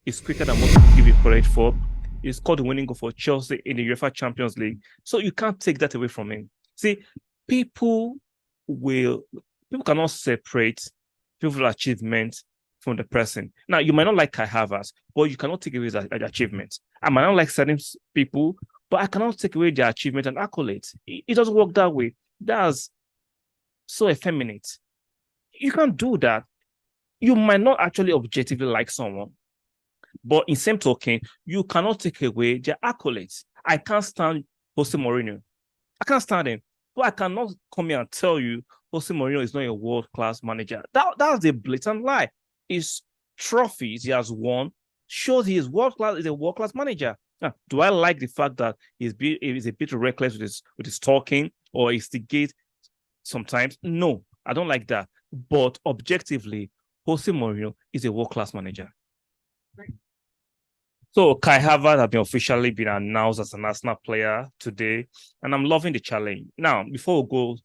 is quicker than most people give it credit for. He scored the winning goal for Chelsea in the UEFA Champions League. So you can't take that away from him. See, people will people cannot separate people's achievement from the person. Now, you might not like Kai Havertz, but you cannot take away his achievements. I might not like certain people, but I cannot take away their achievement and accolades. It doesn't work that way. That's so effeminate. You can't do that. You might not actually objectively like someone, but in same token, you cannot take away their accolades. I can't stand Jose Mourinho. I can't stand him. But I cannot come here and tell you Jose Mourinho is not a world-class manager. That's a blatant lie. His trophies he has won shows he is world-class, is a world-class manager. Now, do I like the fact that he's a bit reckless with his talking or instigate sometimes? No, I don't like that. But objectively, Jose Mourinho is a world-class manager. So Kai Havertz has been officially been announced as an Arsenal player today, and I'm loving the challenge. Now, before we go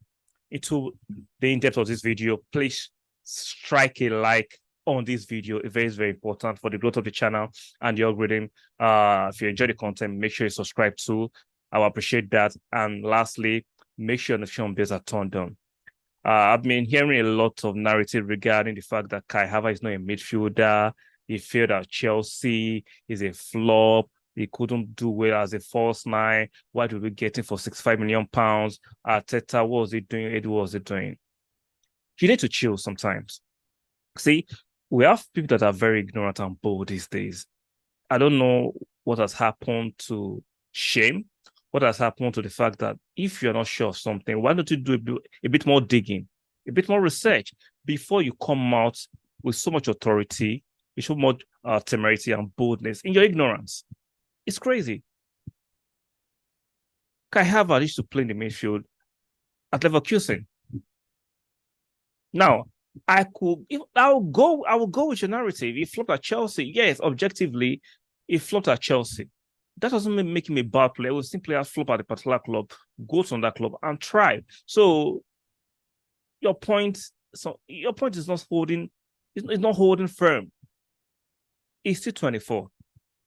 into the in-depth of this video, please strike a like on this video. It's very, very important for the growth of the channel and the algorithm. If you enjoy the content, make sure you subscribe too. I will appreciate that. And lastly, make sure notification bells are turned on. I've been hearing a lot of narrative regarding the fact that Kai Havertz is not a midfielder. He failed at Chelsea. He's a flop. He couldn't do well as a false nine. Why did we get him for £65 million? Arteta, what was he doing? Edu, what was he doing? You need to chill sometimes. See, we have people that are very ignorant and bold these days. I don't know what has happened to shame. What has happened to the fact that if you're not sure of something, why don't you do a bit more digging, a bit more research before you come out with so much authority, you show more temerity and boldness in your ignorance. It's crazy. Kai Havertz used to play in the midfield at Leverkusen. Now, I will go with your narrative. He flopped at Chelsea. Yes, objectively, he flopped at Chelsea. That doesn't make him a bad player. He will simply have flop at a particular club, go to that club and try. So your point is not holding, it's not holding firm. He's still 24.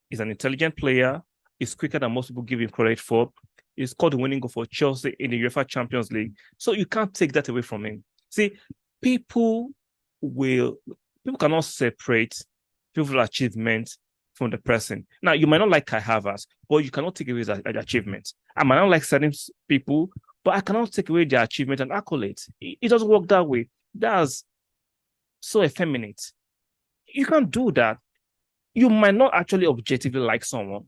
He's an intelligent player. He's quicker than most people give him credit for. He scored the winning goal for Chelsea in the UEFA Champions League. So you can't take that away from him. See, people cannot separate people's achievements from the person. Now, you might not like Kai Havertz, but you cannot take away his achievements. I might not like certain people, but I cannot take away their achievement and accolades. It doesn't work that way. That's so effeminate. You can't do that. You might not actually objectively like someone,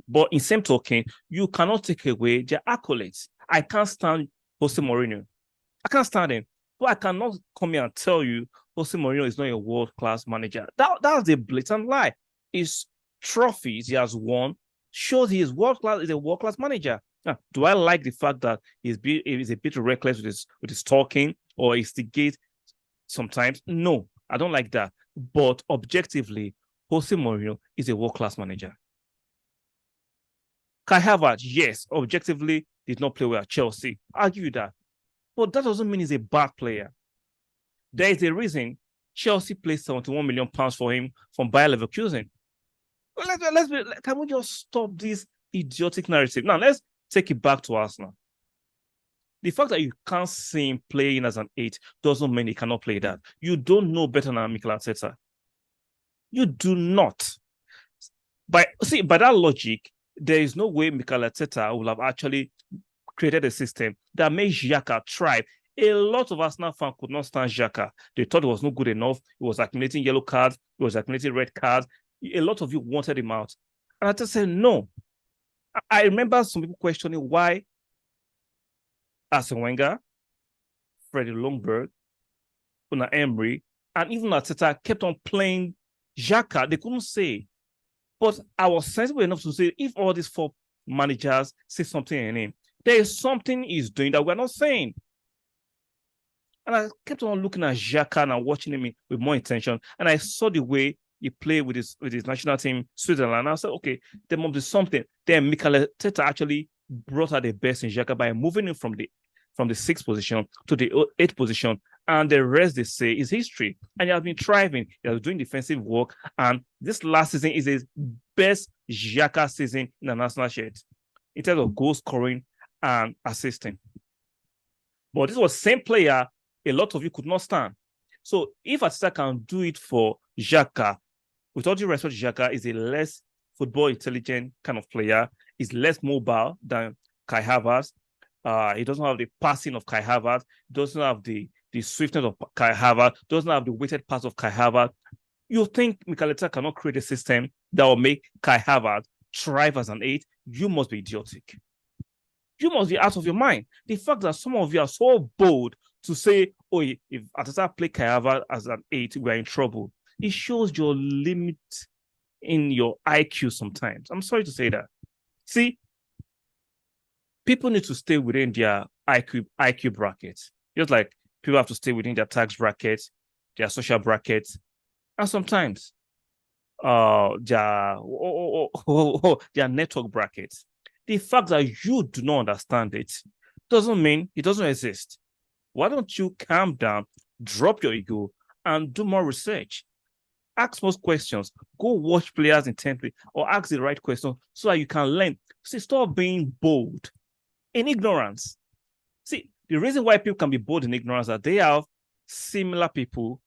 but in same token, you cannot take away their accolades. I can't stand Jose Mourinho. I can't stand him. But I cannot come here and tell you Jose Mourinho is not a world-class manager. That's a blatant lie. His trophies he has won shows he is world-class, is a world-class manager. Now, do I like the fact that he's a bit reckless with his talking or instigate sometimes? No, I don't like that. But objectively, Jose Mourinho is a world-class manager. Kai Havertz, yes, objectively did not play well at Chelsea. I'll give you that. But that doesn't mean he's a bad player. There is a reason Chelsea paid £71 million for him from Bayer Leverkusen. Can we just stop this idiotic narrative? Now, let's take it back to Arsenal. The fact that you can't see him playing as an 8 doesn't mean he cannot play that. You don't know better than Mikel Arteta. You do not. By that logic, there is no way Mikel Arteta will have actually created a system that made Xhaka thrive. A lot of Arsenal fans could not stand Xhaka. They thought it was not good enough. It was accumulating yellow cards. It was accumulating red cards. A lot of you wanted him out. And I just said, no. I remember some people questioning why Arsene Wenger, Freddie Ljungberg, Una Emery, and even Arteta kept on playing Xhaka. They couldn't say. But I was sensible enough to say, if all these 4 managers say something in him, there is something he's doing that we're not saying. And I kept on looking at Xhaka and watching him with more intention. And I saw the way he played with his national team, Switzerland. And I said, okay, there must be something. Then Mikel Arteta actually brought out the best in Xhaka by moving him from the 6th position to the 8th position And the rest, they say, is history. And he has been thriving. He has been doing defensive work. And this last season is his best Xhaka season in the national shirt in terms of goal scoring and assisting. But this was the same player a lot of you could not stand. So if Arteta can do it for Xhaka, with all due respect, Xhaka is a less football intelligent kind of player. He's less mobile than Kai Havertz. He doesn't have the passing of Kai Havertz. Doesn't have the swiftness of Kai Havertz. Doesn't have the weighted pass of Kai Havertz. You think Mikel Arteta cannot create a system that will make Kai Havertz thrive as an 8? You must be idiotic. You must be out of your mind. The fact that some of you are so bold to say, oh, if Arteta play Kai Havertz as an 8, we're in trouble. It shows your limit in your IQ sometimes. I'm sorry to say that. See, people need to stay within their IQ brackets. Just like people have to stay within their tax brackets, their social brackets, and sometimes their network brackets. The fact that you do not understand it doesn't mean it doesn't exist. Why don't you calm down, drop your ego, and do more research? Ask most questions. Go watch players intently or ask the right questions so that you can learn. See, stop being bold in ignorance. See, the reason why people can be bold in ignorance is that they have similar people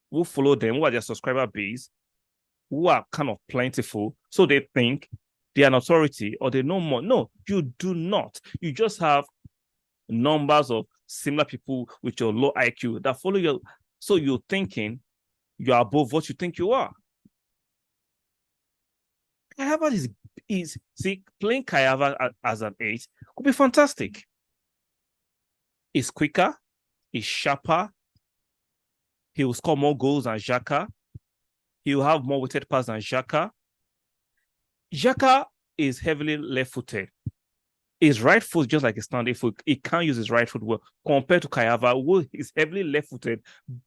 who follow them, who are their subscriber base, who are kind of plentiful. So they think they are an authority or they know more. No, you do not. You just have numbers of similar people with your low IQ that follow you. So you're thinking you are above what you think you are. Kai Havertz is playing Kai Havertz as an 8 could be fantastic. He's quicker, he's sharper, he will score more goals than Xhaka, he will have more weighted pass than Xhaka. Xhaka is heavily left-footed. His right foot, just like a standing foot, he can't use his right foot well compared to Kai Havertz, who is heavily left-footed,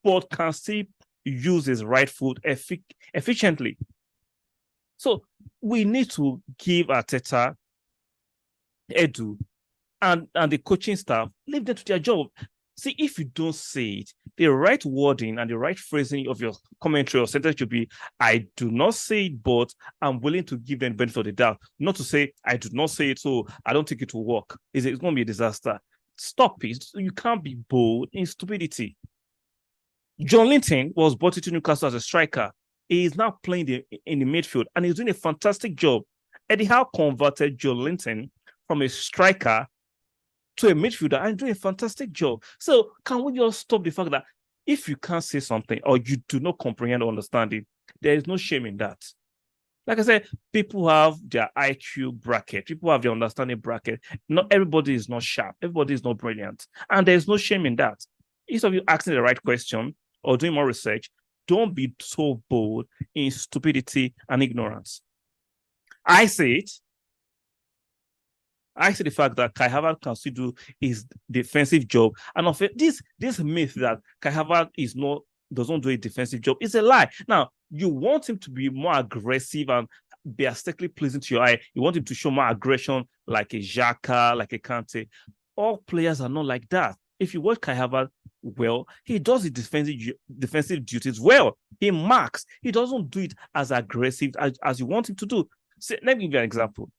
but can still use his right foot efficiently. So we need to give Arteta, Edu, and the coaching staff, leave them to their job. See, if you don't say it, the right wording and the right phrasing of your commentary or sentence should be, I do not say it, but I'm willing to give them the benefit of the doubt. Not to say, I do not say it, so I don't think it will work. It's going to be a disaster. Stop it. You can't be bold in stupidity. John Linton was brought into Newcastle as a striker. He is now playing in the midfield, and he's doing a fantastic job. Eddie Howe converted John Linton from a striker to a midfielder and doing a fantastic job. So can we just stop the fact that if you can't say something or you do not comprehend or understand it, there is no shame in that. Like I said, people have their IQ bracket. People have their understanding bracket. Not everybody is not sharp. Everybody is not brilliant. And there's no shame in that. Instead of you asking the right question or doing more research, don't be so bold in stupidity and ignorance. I say it. I see the fact that Kai Havertz can still do his defensive job. And of it, this myth that Kai Havertz doesn't do a defensive job is a lie. Now, you want him to be more aggressive and be aesthetically pleasing to your eye. You want him to show more aggression like a Xhaka, like a Kante. All players are not like that. If you watch Kai Havertz well, he does his defensive duties well. He marks. He doesn't do it as aggressive as you want him to do. So, let me give you an example.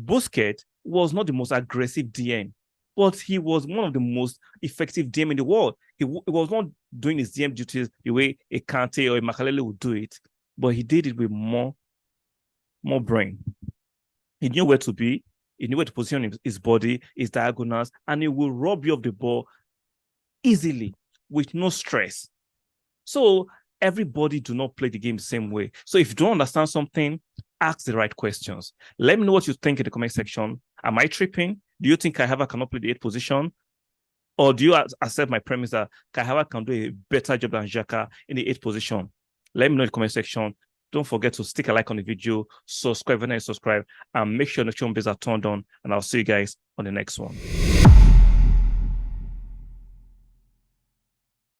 Busquets was not the most aggressive DM, but he was one of the most effective DM in the world. He was not doing his DM duties the way a Kante or a Makalele would do it, but he did it with more brain. He knew where to be. He knew where to position his body, his diagonals, and he will rob you of the ball easily with no stress. So everybody do not play the game the same way. So if you don't understand something, ask the right questions. Let me know what you think in the comment section. Am I tripping? Do you think Kai Havertz cannot play the 8th position? Or do you accept my premise that Kai Havertz can do a better job than Xhaka in the 8th position? Let me know in the comment section. Don't forget to stick a like on the video, subscribe when you subscribe, and make sure notification bells are turned on. And I'll see you guys on the next one.